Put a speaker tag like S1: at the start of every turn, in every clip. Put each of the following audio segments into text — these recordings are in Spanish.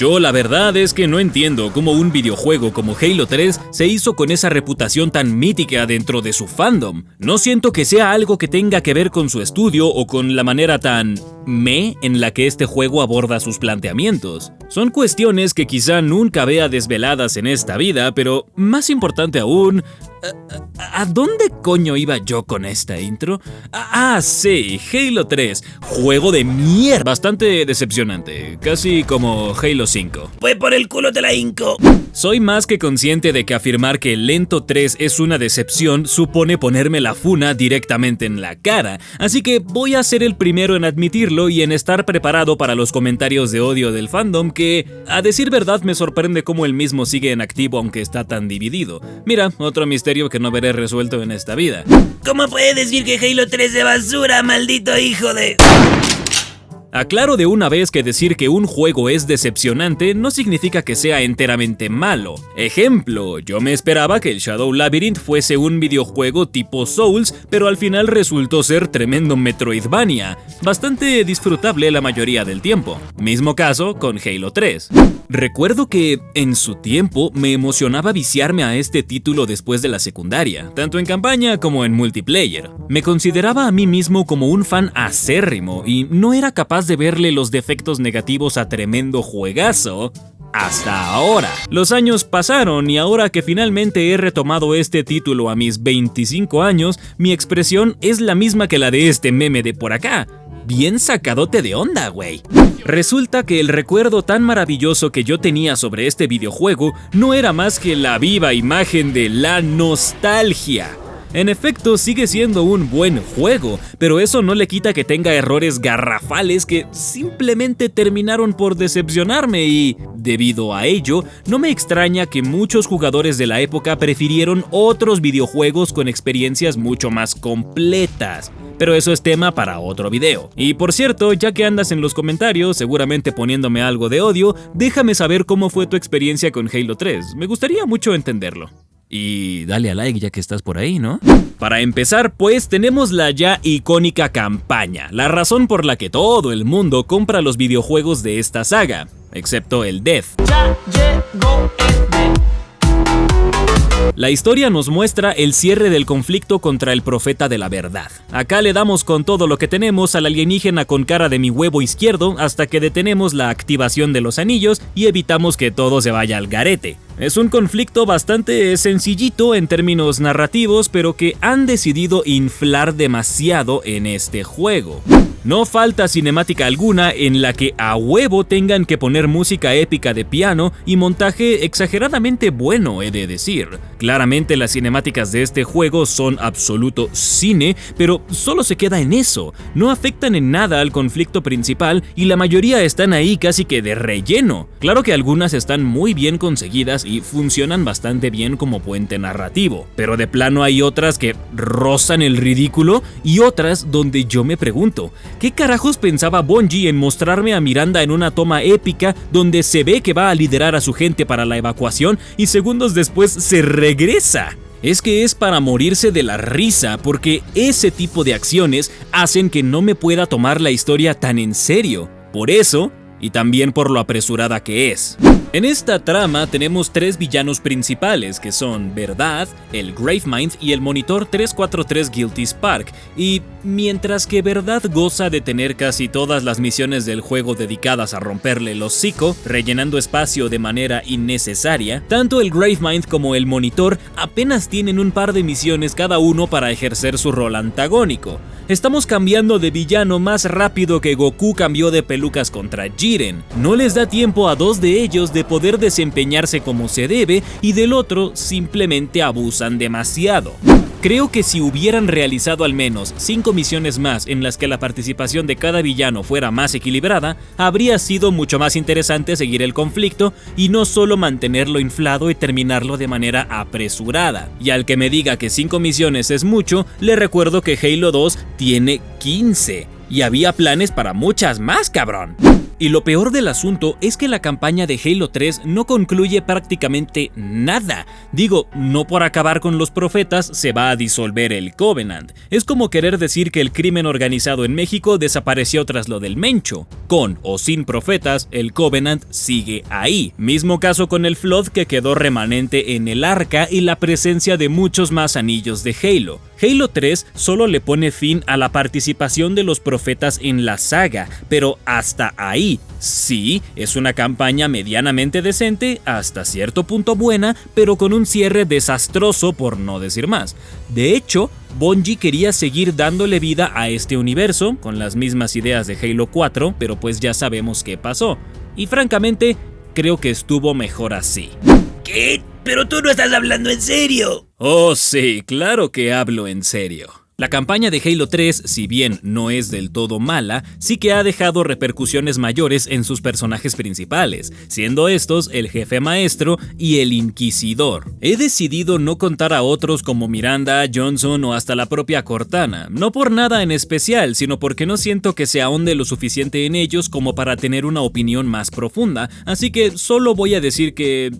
S1: Yo la verdad es que no entiendo cómo un videojuego como Halo 3 se hizo con esa reputación tan mítica dentro de su fandom. No siento que sea algo que tenga que ver con su estudio o con la manera tan en la que este juego aborda sus planteamientos. Son cuestiones que quizá nunca vea desveladas en esta vida, pero más importante aún, ¿a dónde coño iba yo con esta intro? Sí, Halo 3, juego de mierda, bastante decepcionante, casi como Halo 5.
S2: Pues por el culo te la hinco.
S1: Soy más que consciente de que afirmar que Lento 3 es una decepción supone ponerme la funa directamente en la cara, así que voy a ser el primero en admitirlo y en estar preparado para los comentarios de odio del fandom que, a decir verdad, me sorprende cómo el mismo sigue en activo aunque está tan dividido. Mira, otro misterio que no veré resuelto en esta vida.
S2: ¿Cómo puedes decir que Halo 3 es basura, maldito hijo de...?
S1: Aclaro de una vez que decir que un juego es decepcionante no significa que sea enteramente malo. Ejemplo, yo me esperaba que el Shadow Labyrinth fuese un videojuego tipo Souls, pero al final resultó ser tremendo Metroidvania, bastante disfrutable la mayoría del tiempo. Mismo caso con Halo 3. Recuerdo que, en su tiempo, me emocionaba viciarme a este título después de la secundaria, tanto en campaña como en multiplayer. Me consideraba a mí mismo como un fan acérrimo y no era capaz de verle los defectos negativos a tremendo juegazo hasta ahora. Los años pasaron y ahora que finalmente he retomado este título a mis 25 años, mi expresión es la misma que la de este meme de por acá. Bien sacadote de onda, güey. Resulta que el recuerdo tan maravilloso que yo tenía sobre este videojuego no era más que la viva imagen de la nostalgia. En efecto, sigue siendo un buen juego, pero eso no le quita que tenga errores garrafales que simplemente terminaron por decepcionarme y, debido a ello, no me extraña que muchos jugadores de la época prefirieron otros videojuegos con experiencias mucho más completas. Pero eso es tema para otro video. Y por cierto, ya que andas en los comentarios, seguramente poniéndome algo de odio, déjame saber cómo fue tu experiencia con Halo 3. Me gustaría mucho entenderlo. Y dale a like ya que estás por ahí, ¿no? Para empezar, pues, tenemos la ya icónica campaña, la razón por la que todo el mundo compra los videojuegos de esta saga, excepto el Death.
S2: Ya llegó el Death.
S1: La historia nos muestra el cierre del conflicto contra el profeta de la verdad. Acá le damos con todo lo que tenemos al alienígena con cara de mi huevo izquierdo hasta que detenemos la activación de los anillos y evitamos que todo se vaya al garete. Es un conflicto bastante sencillito en términos narrativos, pero que han decidido inflar demasiado en este juego. No falta cinemática alguna en la que a huevo tengan que poner música épica de piano y montaje exageradamente bueno, he de decir. Claramente las cinemáticas de este juego son absoluto cine, pero solo se queda en eso. No afectan en nada al conflicto principal y la mayoría están ahí casi que de relleno. Claro que algunas están muy bien conseguidas y funcionan bastante bien como puente narrativo, pero de plano hay otras que rozan el ridículo y otras donde yo me pregunto, ¿qué carajos pensaba Bungie en mostrarme a Miranda en una toma épica donde se ve que va a liderar a su gente para la evacuación y segundos después se regresa? Es que es para morirse de la risa, porque ese tipo de acciones hacen que no me pueda tomar la historia tan en serio. Por eso, y también por lo apresurada que es. En esta trama tenemos tres villanos principales que son Verdad, el Gravemind y el Monitor 343 Guilty Spark, y mientras que Verdad goza de tener casi todas las misiones del juego dedicadas a romperle el hocico, rellenando espacio de manera innecesaria, tanto el Gravemind como el Monitor apenas tienen un par de misiones cada uno para ejercer su rol antagónico. Estamos cambiando de villano más rápido que Goku cambió de pelucas contra Jiren. No les da tiempo a dos de ellos de poder desempeñarse como se debe y del otro simplemente abusan demasiado. Creo que si hubieran realizado al menos 5 misiones más en las que la participación de cada villano fuera más equilibrada, habría sido mucho más interesante seguir el conflicto y no solo mantenerlo inflado y terminarlo de manera apresurada. Y al que me diga que 5 misiones es mucho, le recuerdo que Halo 2 tiene 15 y había planes para muchas más, cabrón. Y lo peor del asunto es que la campaña de Halo 3 no concluye prácticamente nada. Digo, no por acabar con los profetas se va a disolver el Covenant. Es como querer decir que el crimen organizado en México desapareció tras lo del Mencho. Con o sin profetas, el Covenant sigue ahí. Mismo caso con el Flood, que quedó remanente en el Arca y la presencia de muchos más anillos de Halo. Halo 3 solo le pone fin a la participación de los profetas en la saga, pero hasta ahí. Sí, es una campaña medianamente decente, hasta cierto punto buena, pero con un cierre desastroso por no decir más. De hecho, Bungie quería seguir dándole vida a este universo, con las mismas ideas de Halo 4, pero pues ya sabemos qué pasó. Y francamente, creo que estuvo mejor así.
S2: ¿Qué? Pero tú no estás hablando en serio.
S1: Oh sí, claro que hablo en serio. La campaña de Halo 3, si bien no es del todo mala, sí que ha dejado repercusiones mayores en sus personajes principales, siendo estos el jefe maestro y el inquisidor. He decidido no contar a otros como Miranda, Johnson o hasta la propia Cortana, no por nada en especial, sino porque no siento que se ahonde lo suficiente en ellos como para tener una opinión más profunda, así que solo voy a decir que...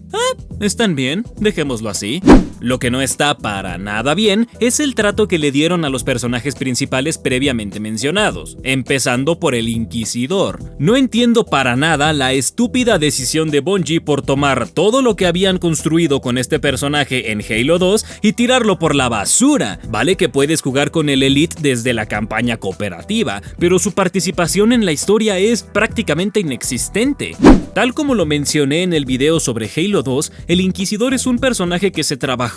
S1: están bien, dejémoslo así. Lo que no está para nada bien es el trato que le dieron a los personajes principales previamente mencionados, empezando por el Inquisidor. No entiendo para nada la estúpida decisión de Bungie por tomar todo lo que habían construido con este personaje en Halo 2 y tirarlo por la basura. Vale que puedes jugar con el Elite desde la campaña cooperativa, pero su participación en la historia es prácticamente inexistente. Tal como lo mencioné en el video sobre Halo 2, el Inquisidor es un personaje que se trabajó...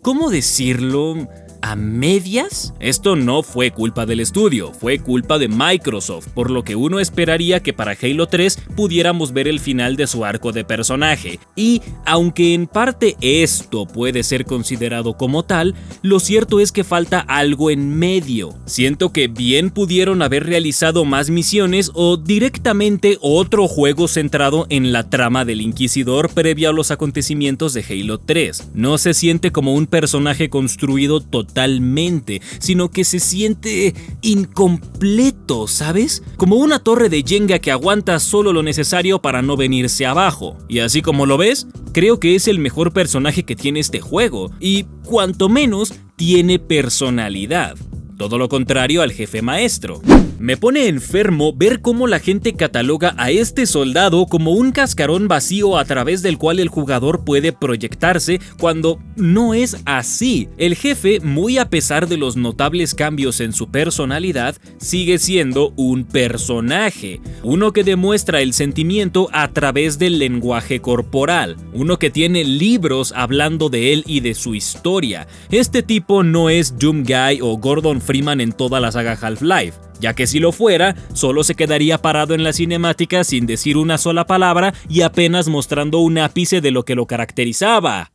S1: ¿cómo decirlo? ¿A medias? Esto no fue culpa del estudio, fue culpa de Microsoft, por lo que uno esperaría que para Halo 3 pudiéramos ver el final de su arco de personaje. Y, aunque en parte esto puede ser considerado como tal, lo cierto es que falta algo en medio. Siento que bien pudieron haber realizado más misiones o directamente otro juego centrado en la trama del Inquisidor previo a los acontecimientos de Halo 3. No se siente como un personaje construido totalmente, sino que se siente incompleto, ¿sabes? Como una torre de Jenga que aguanta solo lo necesario para no venirse abajo. Y así como lo ves, creo que es el mejor personaje que tiene este juego, y cuanto menos tiene personalidad. Todo lo contrario al jefe maestro. Me pone enfermo ver cómo la gente cataloga a este soldado como un cascarón vacío a través del cual el jugador puede proyectarse, cuando no es así. El jefe, muy a pesar de los notables cambios en su personalidad, sigue siendo un personaje. Uno que demuestra el sentimiento a través del lenguaje corporal. Uno que tiene libros hablando de él y de su historia. Este tipo no es Doomguy o Gordon Freeman en toda la saga Half-Life, ya que si lo fuera, solo se quedaría parado en la cinemática sin decir una sola palabra y apenas mostrando un ápice de lo que lo caracterizaba.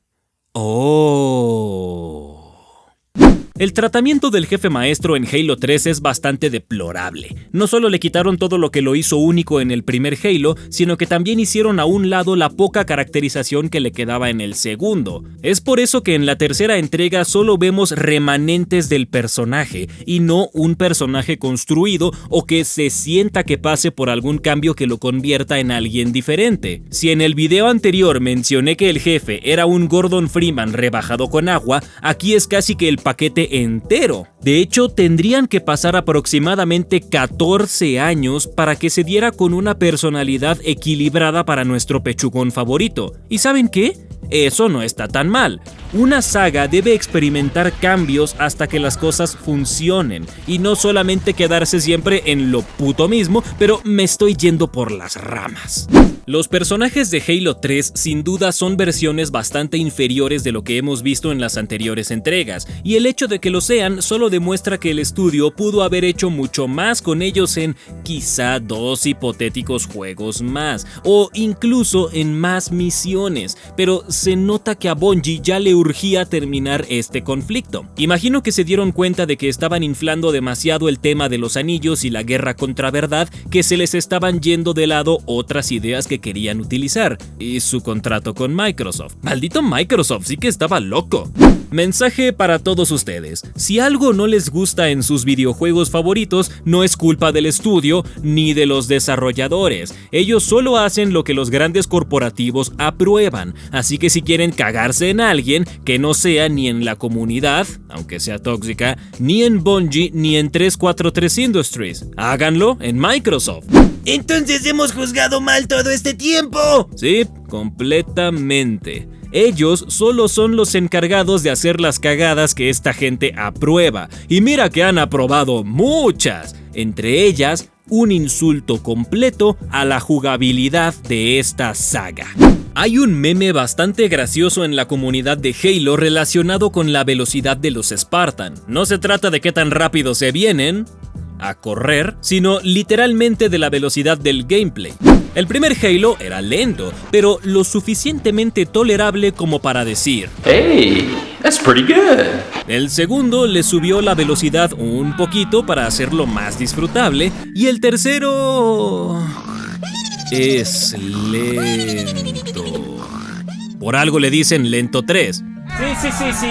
S1: Oh... El tratamiento del jefe maestro en Halo 3 es bastante deplorable. No solo le quitaron todo lo que lo hizo único en el primer Halo, sino que también hicieron a un lado la poca caracterización que le quedaba en el segundo. Es por eso que en la tercera entrega solo vemos remanentes del personaje, y no un personaje construido o que se sienta que pase por algún cambio que lo convierta en alguien diferente. Si en el video anterior mencioné que el jefe era un Gordon Freeman rebajado con agua, aquí es casi que el paquete entero. De hecho, tendrían que pasar aproximadamente 14 años para que se diera con una personalidad equilibrada para nuestro pechugón favorito. ¿Y saben qué? Eso no está tan mal. Una saga debe experimentar cambios hasta que las cosas funcionen, y no solamente quedarse siempre en lo puto mismo, pero me estoy yendo por las ramas. Los personajes de Halo 3 sin duda son versiones bastante inferiores de lo que hemos visto en las anteriores entregas, y el hecho de que lo sean solo demuestra que el estudio pudo haber hecho mucho más con ellos en quizá 2 hipotéticos juegos más, o incluso en más misiones, pero se nota que a Bungie ya le urgía terminar este conflicto. Imagino que se dieron cuenta de que estaban inflando demasiado el tema de los anillos y la guerra contra verdad, que se les estaban yendo de lado otras ideas que querían utilizar, y su contrato con Microsoft. Maldito Microsoft, sí que estaba loco. Mensaje para todos ustedes: si algo no les gusta en sus videojuegos favoritos, no es culpa del estudio ni de los desarrolladores. Ellos solo hacen lo que los grandes corporativos aprueban, así que si quieren cagarse en alguien, que no sea ni en la comunidad, aunque sea tóxica, ni en Bungie, ni en 343 Industries. Háganlo en Microsoft.
S2: Entonces hemos juzgado mal todo este tiempo.
S1: Sí, completamente. Ellos solo son los encargados de hacer las cagadas que esta gente aprueba. Y mira que han aprobado muchas. Entre ellas, un insulto completo a la jugabilidad de esta saga. Hay un meme bastante gracioso en la comunidad de Halo relacionado con la velocidad de los Spartan. No se trata de qué tan rápido se vienen a correr, sino literalmente de la velocidad del gameplay. El primer Halo era lento, pero lo suficientemente tolerable como para decir:
S3: Hey, that's pretty good.
S1: El segundo le subió la velocidad un poquito para hacerlo más disfrutable, y el tercero es lento. Por algo le dicen Lento 3.
S4: Sí,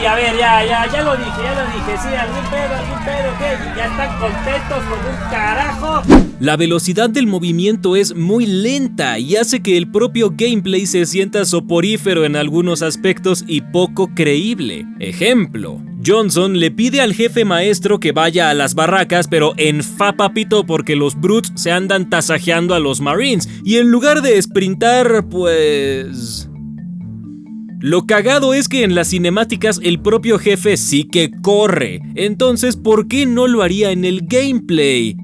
S4: a ver, ya lo dije, sí, algún pedo, ¿qué? ¿Ya están contentos con un carajo?
S1: La velocidad del movimiento es muy lenta y hace que el propio gameplay se sienta soporífero en algunos aspectos y poco creíble. Ejemplo: Johnson le pide al jefe maestro que vaya a las barracas, pero papito porque los brutes se andan tasajeando a los Marines, y en lugar de sprintar, pues... Lo cagado es que en las cinemáticas el propio jefe sí que corre. Entonces, ¿por qué no lo haría en el gameplay?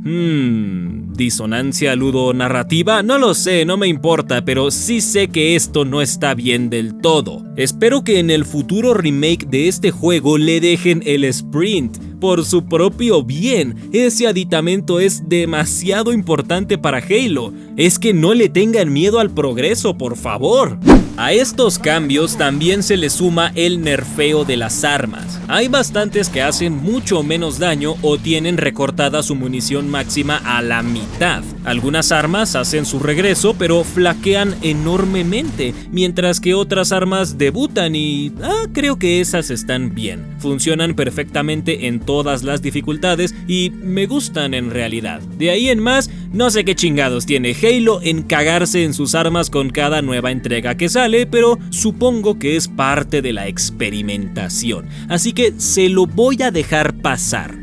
S1: ¿Disonancia ludonarrativa? No lo sé, no me importa, pero sí sé que esto no está bien del todo. Espero que en el futuro remake de este juego le dejen el sprint. Por su propio bien, ese aditamento es demasiado importante para Halo. Es que no le tengan miedo al progreso, por favor. A estos cambios también se le suma el nerfeo de las armas. Hay bastantes que hacen mucho menos daño o tienen recortada su munición máxima a la mitad. Algunas armas hacen su regreso, pero flaquean enormemente, mientras que otras armas debutan y creo que esas están bien. Funcionan perfectamente en todas las dificultades y me gustan en realidad. De ahí en más, no sé qué chingados tiene Halo en cagarse en sus armas con cada nueva entrega que sale, pero supongo que es parte de la experimentación, así que se lo voy a dejar pasar,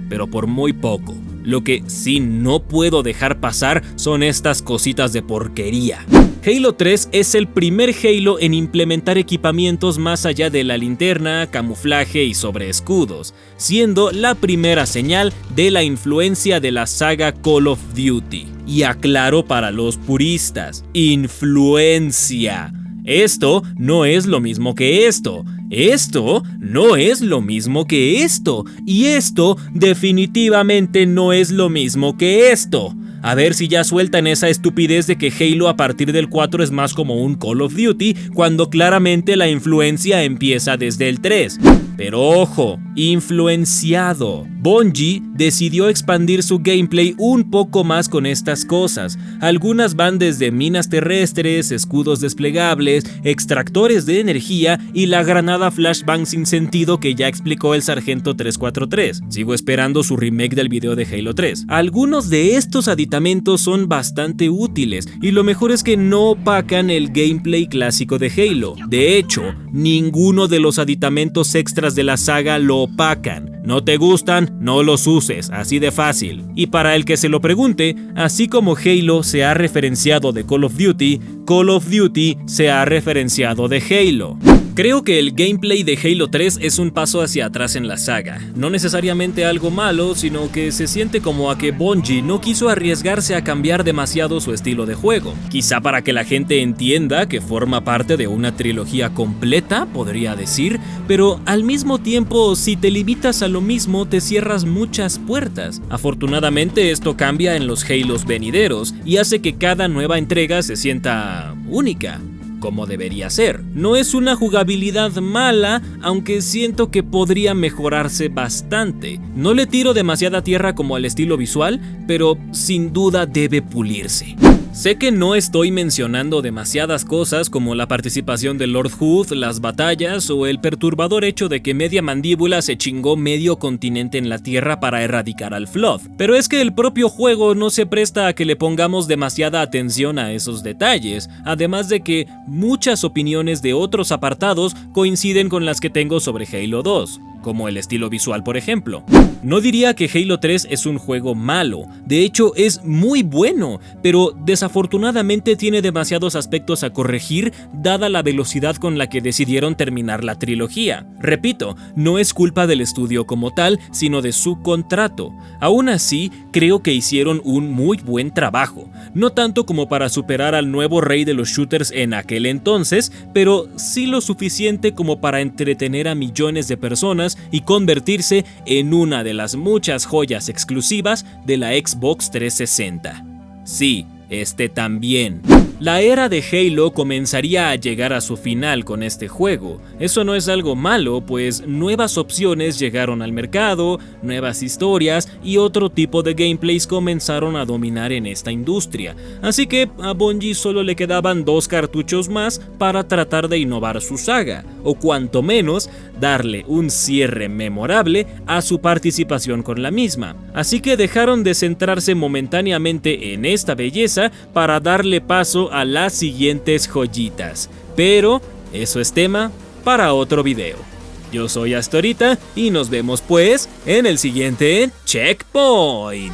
S1: pero por muy poco. Lo que sí no puedo dejar pasar son estas cositas de porquería. Halo 3 es el primer Halo en implementar equipamientos más allá de la linterna, camuflaje y sobreescudos, siendo la primera señal de la influencia de la saga Call of Duty. Y aclaro para los puristas: influencia. Esto no es lo mismo que esto. Esto no es lo mismo que esto. Y esto definitivamente no es lo mismo que esto. A ver si ya sueltan esa estupidez de que Halo a partir del 4 es más como un Call of Duty, cuando claramente la influencia empieza desde el 3. Pero ojo, influenciado. Bungie decidió expandir su gameplay un poco más con estas cosas. Algunas van desde minas terrestres, escudos desplegables, extractores de energía y la granada flashbang sin sentido que ya explicó el sargento 343. Sigo esperando su remake del video de Halo 3. Algunos de estos aditamentos son bastante útiles y lo mejor es que no opacan el gameplay clásico de Halo. De hecho, ninguno de los aditamentos extras de la saga lo opacan. No te gustan, no los uses, así de fácil. Y para el que se lo pregunte, así como Halo se ha referenciado de Call of Duty se ha referenciado de Halo. Creo que el gameplay de Halo 3 es un paso hacia atrás en la saga. No necesariamente algo malo, sino que se siente como a que Bungie no quiso arriesgarse a cambiar demasiado su estilo de juego. Quizá para que la gente entienda que forma parte de una trilogía completa, podría decir, pero al mismo tiempo, si te limitas a lo mismo, te cierras muchas puertas. Afortunadamente, esto cambia en los Halos venideros y hace que cada nueva entrega se sienta única, como debería ser. No es una jugabilidad mala, aunque siento que podría mejorarse bastante. No le tiro demasiada tierra como al estilo visual, pero sin duda debe pulirse. Sé que no estoy mencionando demasiadas cosas como la participación de Lord Hood, las batallas o el perturbador hecho de que Media Mandíbula se chingó medio continente en la Tierra para erradicar al Flood, pero es que el propio juego no se presta a que le pongamos demasiada atención a esos detalles, además de que muchas opiniones de otros apartados coinciden con las que tengo sobre Halo 2. Como el estilo visual, por ejemplo. No diría que Halo 3 es un juego malo, de hecho es muy bueno, pero desafortunadamente tiene demasiados aspectos a corregir dada la velocidad con la que decidieron terminar la trilogía. Repito, no es culpa del estudio como tal, sino de su contrato. Aún así, creo que hicieron un muy buen trabajo, no tanto como para superar al nuevo rey de los shooters en aquel entonces, pero sí lo suficiente como para entretener a millones de personas y convertirse en una de las muchas joyas exclusivas de la Xbox 360. Sí, este también. La era de Halo comenzaría a llegar a su final con este juego. Eso no es algo malo, pues nuevas opciones llegaron al mercado, nuevas historias y otro tipo de gameplays comenzaron a dominar en esta industria. Así que a Bungie solo le quedaban 2 cartuchos más para tratar de innovar su saga, o cuanto menos darle un cierre memorable a su participación con la misma. Así que dejaron de centrarse momentáneamente en esta belleza para darle paso a las siguientes joyitas. Pero eso es tema para otro video. Yo soy Astorita y nos vemos pues en el siguiente Checkpoint.